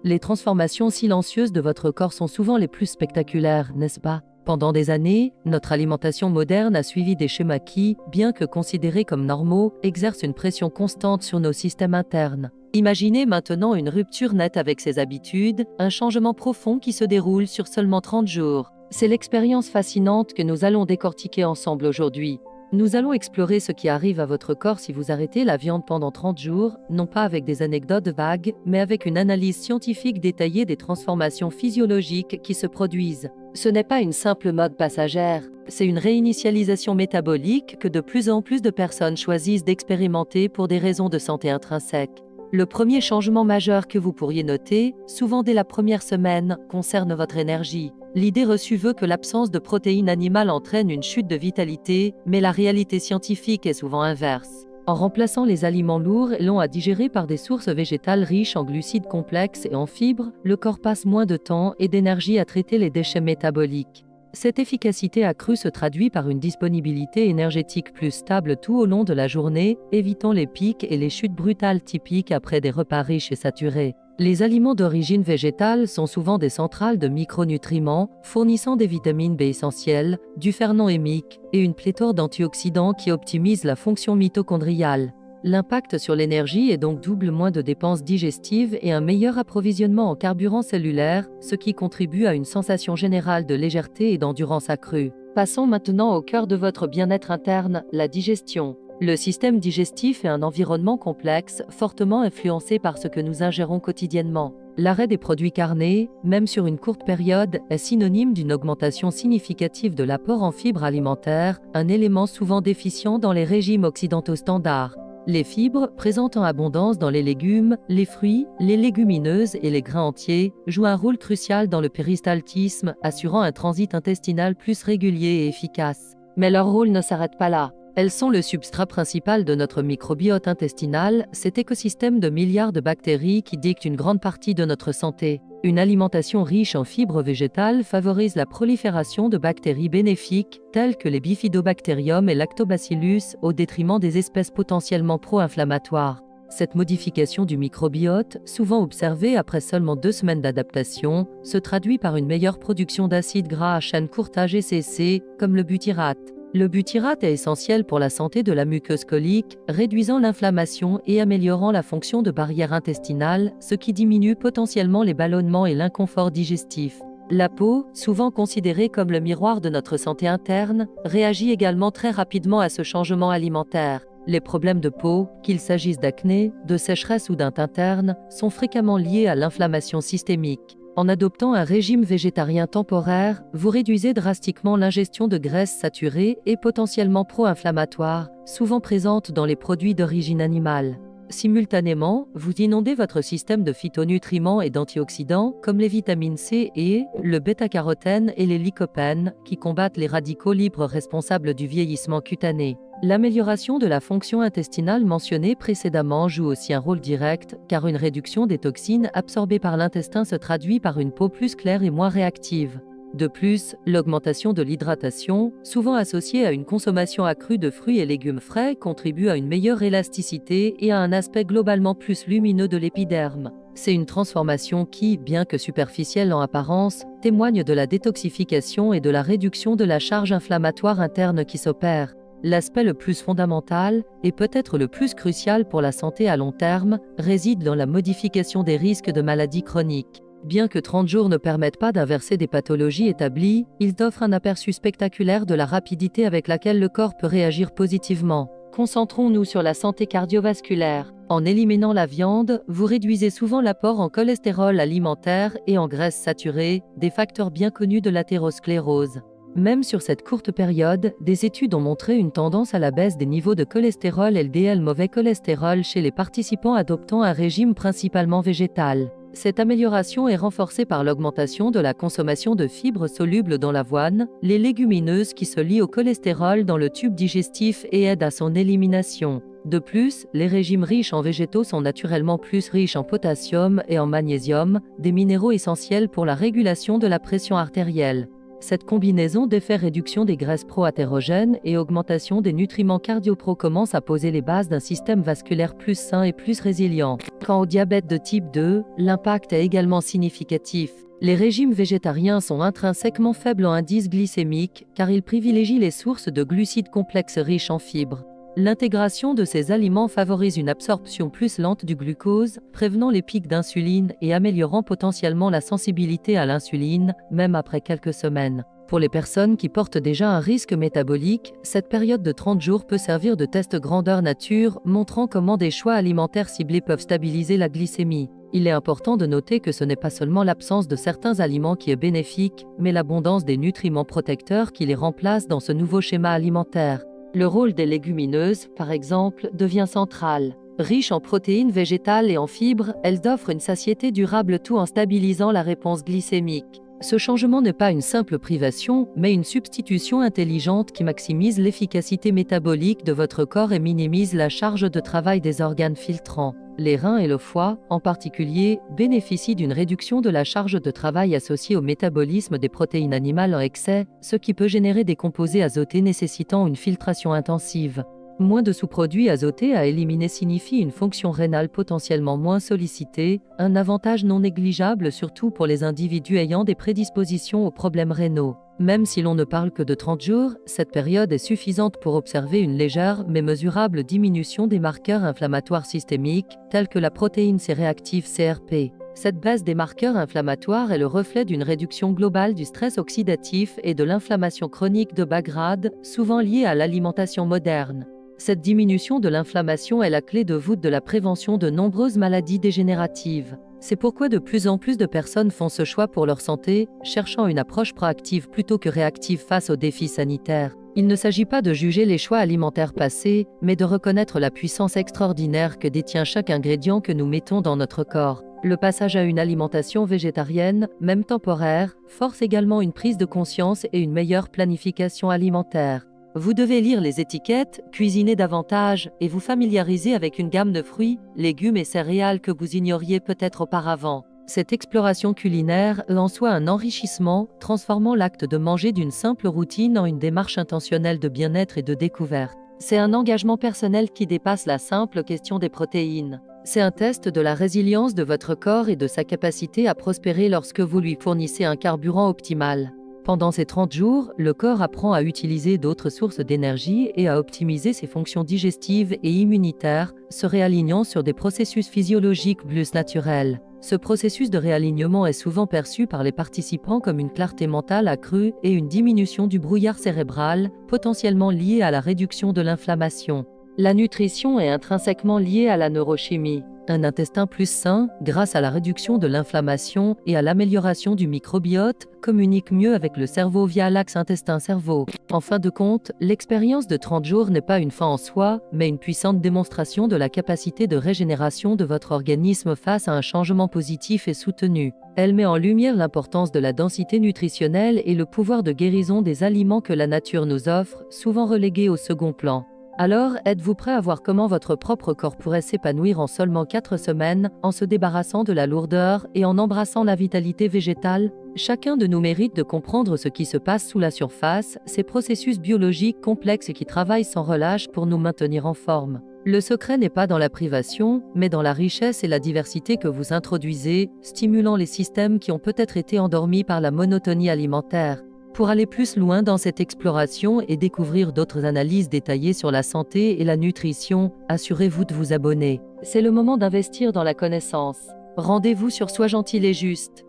Les transformations silencieuses de votre corps sont souvent les plus spectaculaires, n'est-ce pas? Pendant des années, notre alimentation moderne a suivi des schémas qui, bien que considérés comme normaux, exercent une pression constante sur nos systèmes internes. Imaginez maintenant une rupture nette avec ces habitudes, un changement profond qui se déroule sur seulement 30 jours. C'est l'expérience fascinante que nous allons décortiquer ensemble aujourd'hui. Nous allons explorer ce qui arrive à votre corps si vous arrêtez la viande pendant 30 jours, non pas avec des anecdotes vagues, mais avec une analyse scientifique détaillée des transformations physiologiques qui se produisent. Ce n'est pas une simple mode passagère, c'est une réinitialisation métabolique que de plus en plus de personnes choisissent d'expérimenter pour des raisons de santé intrinsèques. Le premier changement majeur que vous pourriez noter, souvent dès la première semaine, concerne votre énergie. L'idée reçue veut que l'absence de protéines animales entraîne une chute de vitalité, mais la réalité scientifique est souvent inverse. En remplaçant les aliments lourds et longs à digérer par des sources végétales riches en glucides complexes et en fibres, le corps passe moins de temps et d'énergie à traiter les déchets métaboliques. Cette efficacité accrue se traduit par une disponibilité énergétique plus stable tout au long de la journée, évitant les pics et les chutes brutales typiques après des repas riches et saturés. Les aliments d'origine végétale sont souvent des centrales de micronutriments, fournissant des vitamines B essentielles, du ferment hémique et une pléthore d'antioxydants qui optimisent la fonction mitochondriale. L'impact sur l'énergie est donc double: moins de dépenses digestives et un meilleur approvisionnement en carburant cellulaire, ce qui contribue à une sensation générale de légèreté et d'endurance accrue. Passons maintenant au cœur de votre bien-être interne, la digestion. Le système digestif est un environnement complexe, fortement influencé par ce que nous ingérons quotidiennement. L'arrêt des produits carnés, même sur une courte période, est synonyme d'une augmentation significative de l'apport en fibres alimentaires, un élément souvent déficient dans les régimes occidentaux standards. Les fibres, présentes en abondance dans les légumes, les fruits, les légumineuses et les grains entiers, jouent un rôle crucial dans le péristaltisme, assurant un transit intestinal plus régulier et efficace. Mais leur rôle ne s'arrête pas là. Elles sont le substrat principal de notre microbiote intestinal, cet écosystème de milliards de bactéries qui dicte une grande partie de notre santé. Une alimentation riche en fibres végétales favorise la prolifération de bactéries bénéfiques, telles que les bifidobacterium et lactobacillus, au détriment des espèces potentiellement pro-inflammatoires. Cette modification du microbiote, souvent observée après seulement 2 semaines d'adaptation, se traduit par une meilleure production d'acides gras à chaîne courte AGCC, comme le butyrate. Le butyrate est essentiel pour la santé de la muqueuse colique, réduisant l'inflammation et améliorant la fonction de barrière intestinale, ce qui diminue potentiellement les ballonnements et l'inconfort digestif. La peau, souvent considérée comme le miroir de notre santé interne, réagit également très rapidement à ce changement alimentaire. Les problèmes de peau, qu'il s'agisse d'acné, de sécheresse ou d'un teint terne, sont fréquemment liés à l'inflammation systémique. En adoptant un régime végétarien temporaire, vous réduisez drastiquement l'ingestion de graisses saturées et potentiellement pro-inflammatoires, souvent présentes dans les produits d'origine animale. Simultanément, vous inondez votre système de phytonutriments et d'antioxydants comme les vitamines C et le bêta-carotène et les lycopènes, qui combattent les radicaux libres responsables du vieillissement cutané. L'amélioration de la fonction intestinale mentionnée précédemment joue aussi un rôle direct, car une réduction des toxines absorbées par l'intestin se traduit par une peau plus claire et moins réactive. De plus, l'augmentation de l'hydratation, souvent associée à une consommation accrue de fruits et légumes frais, contribue à une meilleure élasticité et à un aspect globalement plus lumineux de l'épiderme. C'est une transformation qui, bien que superficielle en apparence, témoigne de la détoxification et de la réduction de la charge inflammatoire interne qui s'opère. L'aspect le plus fondamental, et peut-être le plus crucial pour la santé à long terme, réside dans la modification des risques de maladies chroniques. Bien que 30 jours ne permettent pas d'inverser des pathologies établies, ils offrent un aperçu spectaculaire de la rapidité avec laquelle le corps peut réagir positivement. Concentrons-nous sur la santé cardiovasculaire. En éliminant la viande, vous réduisez souvent l'apport en cholestérol alimentaire et en graisses saturées, des facteurs bien connus de l'athérosclérose. Même sur cette courte période, des études ont montré une tendance à la baisse des niveaux de cholestérol LDL mauvais cholestérol chez les participants adoptant un régime principalement végétal. Cette amélioration est renforcée par l'augmentation de la consommation de fibres solubles dans l'avoine, les légumineuses qui se lient au cholestérol dans le tube digestif et aident à son élimination. De plus, les régimes riches en végétaux sont naturellement plus riches en potassium et en magnésium, des minéraux essentiels pour la régulation de la pression artérielle. Cette combinaison d'effets réduction des graisses pro-athérogènes et augmentation des nutriments cardio-pro commence à poser les bases d'un système vasculaire plus sain et plus résilient. Quant au diabète de type 2, l'impact est également significatif. Les régimes végétariens sont intrinsèquement faibles en indice glycémique car ils privilégient les sources de glucides complexes riches en fibres. L'intégration de ces aliments favorise une absorption plus lente du glucose, prévenant les pics d'insuline et améliorant potentiellement la sensibilité à l'insuline, même après quelques semaines. Pour les personnes qui portent déjà un risque métabolique, cette période de 30 jours peut servir de test grandeur nature, montrant comment des choix alimentaires ciblés peuvent stabiliser la glycémie. Il est important de noter que ce n'est pas seulement l'absence de certains aliments qui est bénéfique, mais l'abondance des nutriments protecteurs qui les remplacent dans ce nouveau schéma alimentaire. Le rôle des légumineuses, par exemple, devient central. Riches en protéines végétales et en fibres, elles offrent une satiété durable tout en stabilisant la réponse glycémique. Ce changement n'est pas une simple privation, mais une substitution intelligente qui maximise l'efficacité métabolique de votre corps et minimise la charge de travail des organes filtrants. Les reins et le foie, en particulier, bénéficient d'une réduction de la charge de travail associée au métabolisme des protéines animales en excès, ce qui peut générer des composés azotés nécessitant une filtration intensive. Moins de sous-produits azotés à éliminer signifie une fonction rénale potentiellement moins sollicitée, un avantage non négligeable surtout pour les individus ayant des prédispositions aux problèmes rénaux. Même si l'on ne parle que de 30 jours, cette période est suffisante pour observer une légère mais mesurable diminution des marqueurs inflammatoires systémiques, tels que la protéine C-réactive CRP. Cette baisse des marqueurs inflammatoires est le reflet d'une réduction globale du stress oxydatif et de l'inflammation chronique de bas grade, souvent liée à l'alimentation moderne. Cette diminution de l'inflammation est la clé de voûte de la prévention de nombreuses maladies dégénératives. C'est pourquoi de plus en plus de personnes font ce choix pour leur santé, cherchant une approche proactive plutôt que réactive face aux défis sanitaires. Il ne s'agit pas de juger les choix alimentaires passés, mais de reconnaître la puissance extraordinaire que détient chaque ingrédient que nous mettons dans notre corps. Le passage à une alimentation végétarienne, même temporaire, force également une prise de conscience et une meilleure planification alimentaire. Vous devez lire les étiquettes, cuisiner davantage et vous familiariser avec une gamme de fruits, légumes et céréales que vous ignoriez peut-être auparavant. Cette exploration culinaire est en soi un enrichissement, transformant l'acte de manger d'une simple routine en une démarche intentionnelle de bien-être et de découverte. C'est un engagement personnel qui dépasse la simple question des protéines. C'est un test de la résilience de votre corps et de sa capacité à prospérer lorsque vous lui fournissez un carburant optimal. Pendant ces 30 jours, le corps apprend à utiliser d'autres sources d'énergie et à optimiser ses fonctions digestives et immunitaires, se réalignant sur des processus physiologiques plus naturels. Ce processus de réalignement est souvent perçu par les participants comme une clarté mentale accrue et une diminution du brouillard cérébral, potentiellement liée à la réduction de l'inflammation. La nutrition est intrinsèquement liée à la neurochimie. Un intestin plus sain, grâce à la réduction de l'inflammation et à l'amélioration du microbiote, communique mieux avec le cerveau via l'axe intestin-cerveau. En fin de compte, l'expérience de 30 jours n'est pas une fin en soi, mais une puissante démonstration de la capacité de régénération de votre organisme face à un changement positif et soutenu. Elle met en lumière l'importance de la densité nutritionnelle et le pouvoir de guérison des aliments que la nature nous offre, souvent relégués au second plan. Alors, êtes-vous prêt à voir comment votre propre corps pourrait s'épanouir en seulement 4 semaines, en se débarrassant de la lourdeur et en embrassant la vitalité végétale? Chacun de nous mérite de comprendre ce qui se passe sous la surface, ces processus biologiques complexes qui travaillent sans relâche pour nous maintenir en forme. Le secret n'est pas dans la privation, mais dans la richesse et la diversité que vous introduisez, stimulant les systèmes qui ont peut-être été endormis par la monotonie alimentaire. Pour aller plus loin dans cette exploration et découvrir d'autres analyses détaillées sur la santé et la nutrition, assurez-vous de vous abonner. C'est le moment d'investir dans la connaissance. Rendez-vous sur Sois gentil et juste.